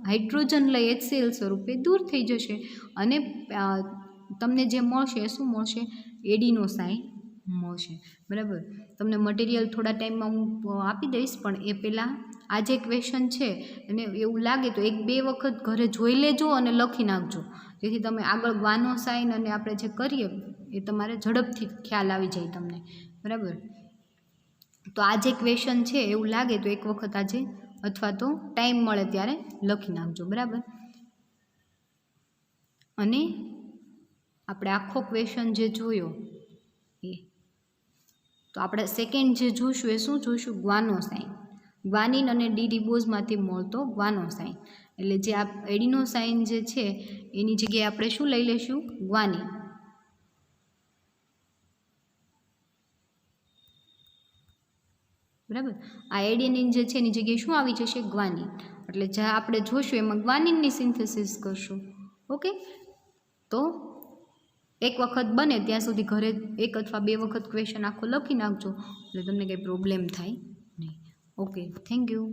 હાઇડ્રોજન લઈ HCl સ્વરૂપે દૂર થઈ જશે અને તમને જે મળશે એ શું મળશે? એડિનોસાઇન મળશે. બરાબર. તમને મટીરિયલ થોડા ટાઈમમાં હું આપી દઈશ, પણ એ પહેલાં આ જે ક્વેશ્ચન છે એને એવું લાગે તો 1-2 વખત ઘરે જોઈ લેજો અને લખી નાખજો, જેથી તમે આગળ ગ્વાનોસાઇન અને આપણે જે કરીએ એ તમારે ઝડપથી ખ્યાલ આવી જાય તમને. બરાબર. તો આ જે ક્વેશ્ચન છે એવું લાગે તો એક વખત આજે અથવા તો ટાઈમ મળે ત્યારે લખી નાખજો. બરાબર. અને આપણે આખો ક્વેશ્ચન જે જોયો એ તો આપણે સેકન્ડ જે જોઈશું એ શું જોઈશું? ગ્વાનોસાઇન. ગ્વાનિન અને ડી રિબોઝમાંથી મળતો ગ્વાનોસાઇન. એટલે જે આ એડિનોસાઇન જે છે એની જગ્યાએ આપણે શું લઈ લઈશું? ગ્વાનિન. બરાબર. આ એડેનિન જે છે એની જગ્યાએ શું આવી જશે? ગ્વાનિન. એટલે જે આપણે જોઈશું એમાં ગ્વાનિનની સિન્થેસિસ કરશું. ઓકે. તો એક વખત બને ત્યાં સુધી ઘરે 1 અથવા 2 વખત ક્વેશ્ચન આખો લખી નાખજો એટલે તમને કંઈ પ્રોબ્લેમ થાય નહીં. ઓકે. Thank you.